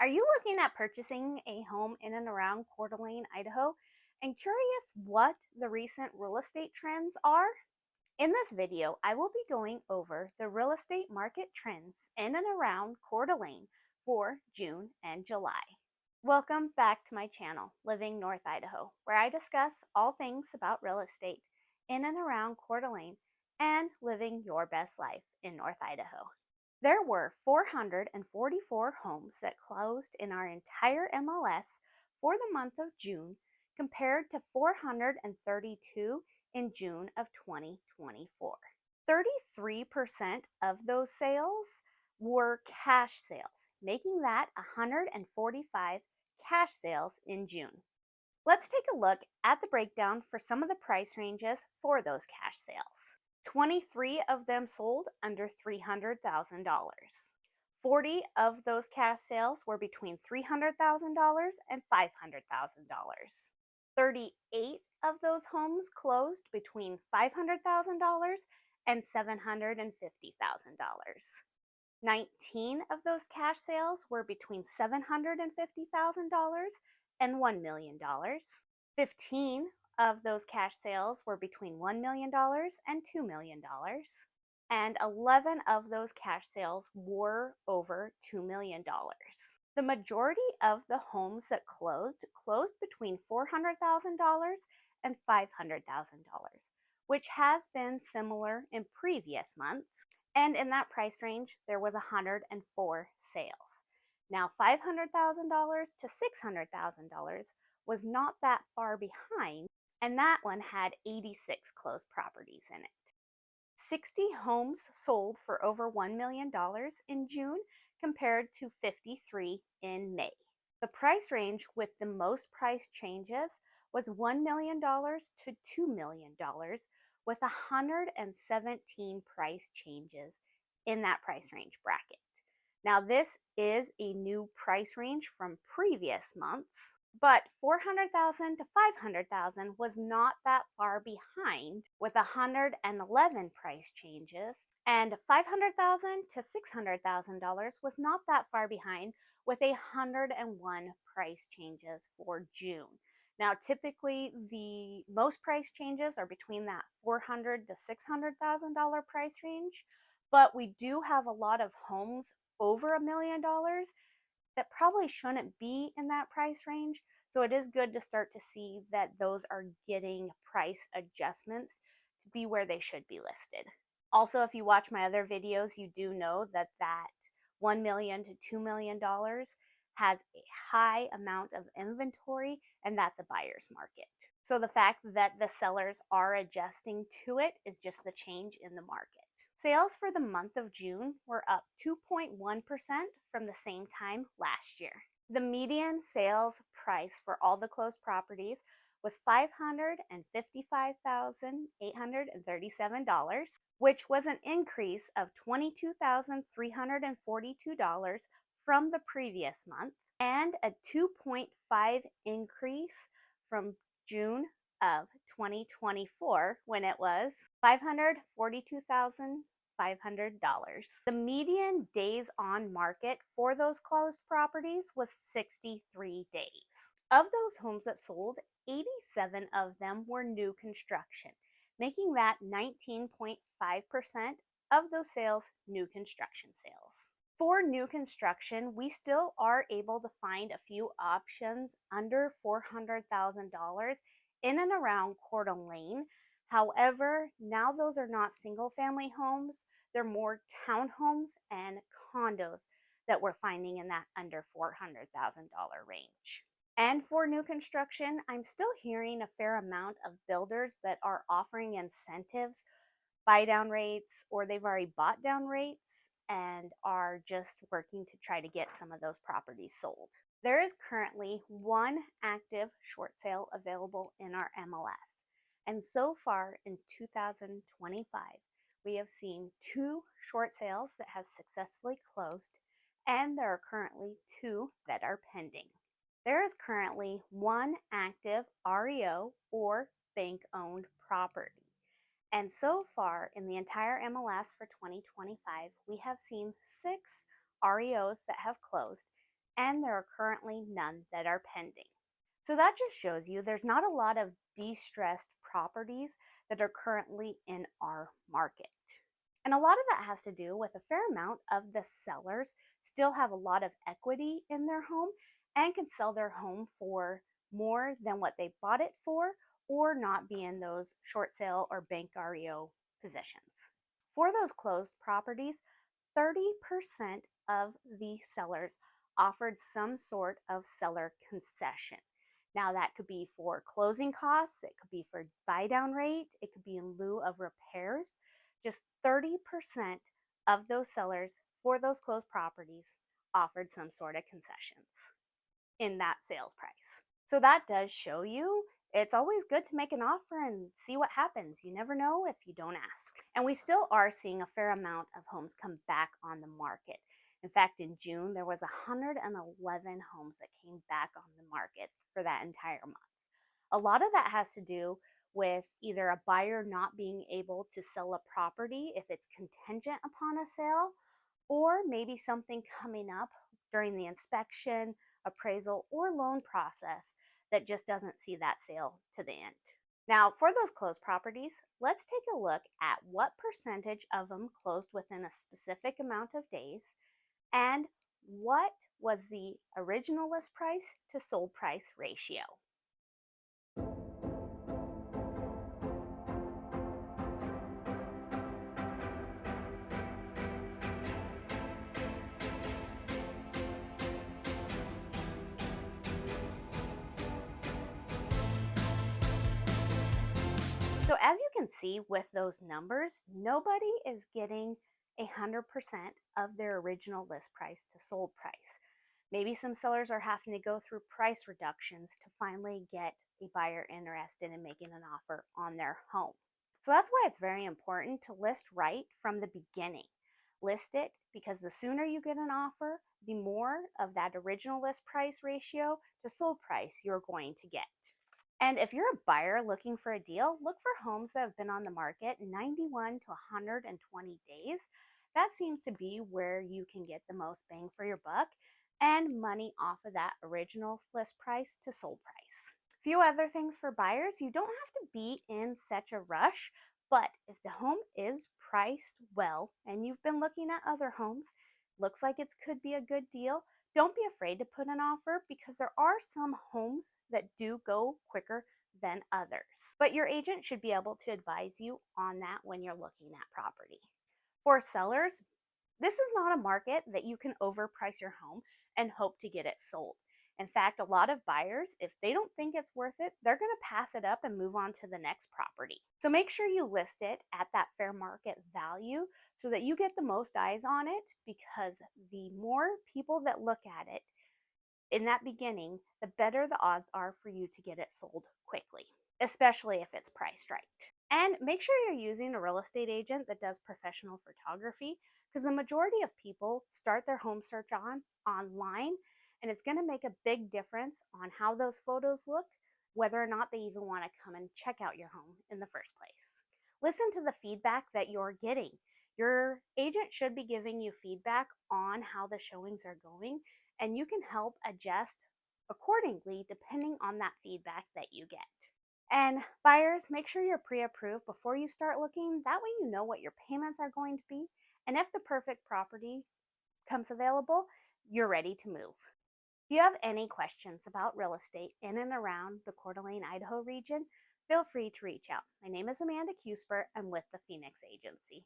Are you looking at purchasing a home in and around Coeur d'Alene, Idaho, and curious what the recent real estate trends are? In this video, I will be going over the real estate market trends in and around Coeur d'Alene for June and July. Welcome back to my channel, Living North Idaho, where I discuss all things about real estate in and around Coeur d'Alene and living your best life in North Idaho. There were 444 homes that closed in our entire MLS for the month of June compared to 432 in June of 2024. 33% of those sales were cash sales, making that 145 cash sales in June. Let's take a look at the breakdown for some of the price ranges for those cash sales. 23 of them sold under $300,000. 40 of those cash sales were between $300,000 and $500,000. 38 of those homes closed between $500,000 and $750,000. 19 of those cash sales were between $750,000 and $1 million. 15 of those cash sales were between $1 million and $2 million. And 11 of those cash sales were over $2 million. The majority of the homes that closed between $400,000 and $500,000, which has been similar in previous months. And in that price range, there was 104 sales. Now, $500,000 to $600,000 was not that far behind, and that one had 86 closed properties in it. 60 homes sold for over $1 million in June compared to 53 in May. The price range with the most price changes was $1 million to $2 million, with 117 price changes in that price range bracket. Now, this is a new price range from previous months, but $400,000 to $500,000 was not that far behind, with 111 price changes, and $500,000 to $600,000 was not that far behind, with 101 price changes for June. Now, typically, the most price changes are between that $400,000 to $600,000 price range, but we do have a lot of homes over $1 million that probably shouldn't be in that price range. So it is good to start to see that those are getting price adjustments to be where they should be listed. Also, if you watch my other videos, you do know that $1 million to $2 million has a high amount of inventory, and that's a buyer's market. So the fact that the sellers are adjusting to it is just the change in the market. Sales for the month of June were up 2.1% from the same time last year. The median sales price for all the closed properties was $555,837, which was an increase of $22,342 from the previous month, and a 2.5 increase from June of 2024, when it was $542,500. The median days on market for those closed properties was 63 days. Of those homes that sold, 87 of them were new construction, making that 19.5% of those sales new construction sales. For new construction, we still are able to find a few options under $400,000 in and around Coeur d'Alene. However, now those are not single-family homes. They're more townhomes and condos that we're finding in that under $400,000 range. And for new construction, I'm still hearing a fair amount of builders that are offering incentives, buy-down rates, or they've already bought down rates and are just working to try to get some of those properties sold. There is currently one active short sale available in our MLS. And so far in 2025, we have seen 2 short sales that have successfully closed, and there are currently 2 that are pending. There is currently 1 active REO or bank-owned property. And so far in the entire MLS for 2025, we have seen 6 REOs that have closed and there are currently none that are pending. So that just shows you there's not a lot of distressed properties that are currently in our market. And a lot of that has to do with a fair amount of the sellers still have a lot of equity in their home and can sell their home for more than what they bought it for or not be in those short sale or bank REO positions. For those closed properties, 30% of the sellers offered some sort of seller concession. Now, that could be for closing costs, it could be for buy down rate, it could be in lieu of repairs. Just 30% of those sellers for those closed properties offered some sort of concessions in that sales price. So that does show you it's always good to make an offer and see what happens. You never know if you don't ask. And we still are seeing a fair amount of homes come back on the market. In fact, in June, there was 111 homes that came back on the market for that entire month. A lot of that has to do with either a buyer not being able to sell a property if it's contingent upon a sale, or maybe something coming up during the inspection, appraisal, or loan process that just doesn't see that sale to the end. Now, for those closed properties, let's take a look at what percentage of them closed within a specific amount of days and what was the original list price to sold price ratio. So as you can see with those numbers, nobody is getting 100% of their original list price to sold price. Maybe some sellers are having to go through price reductions to finally get a buyer interested in making an offer on their home. So that's why it's very important to list right from the beginning. List it because the sooner you get an offer, the more of that original list price ratio to sold price you're going to get. And if you're a buyer looking for a deal, look for homes that have been on the market 91 to 120 days. That seems to be where you can get the most bang for your buck and money off of that original list price to sold price. A few other things for buyers, you don't have to be in such a rush, but if the home is priced well and you've been looking at other homes, looks like it could be a good deal, don't be afraid to put an offer because there are some homes that do go quicker than others. But your agent should be able to advise you on that when you're looking at property. For sellers, this is not a market that you can overprice your home and hope to get it sold. In fact, a lot of buyers, if they don't think it's worth it, they're going to pass it up and move on to the next property. So make sure you list it at that fair market value so that you get the most eyes on it, because the more people that look at it in that beginning, the better the odds are for you to get it sold quickly, especially if it's priced right. And make sure you're using a real estate agent that does professional photography, because the majority of people start their home search online, and it's going to make a big difference on how those photos look, whether or not they even want to come and check out your home in the first place. Listen to the feedback that you're getting. Your agent should be giving you feedback on how the showings are going, and you can help adjust accordingly depending on that feedback that you get. And buyers, make sure you're pre-approved before you start looking. That way you know what your payments are going to be, and if the perfect property comes available, you're ready to move. If you have any questions about real estate in and around the Coeur d'Alene, Idaho region, feel free to reach out. My name is Amanda Kusper. I'm with the Phoenix Agency.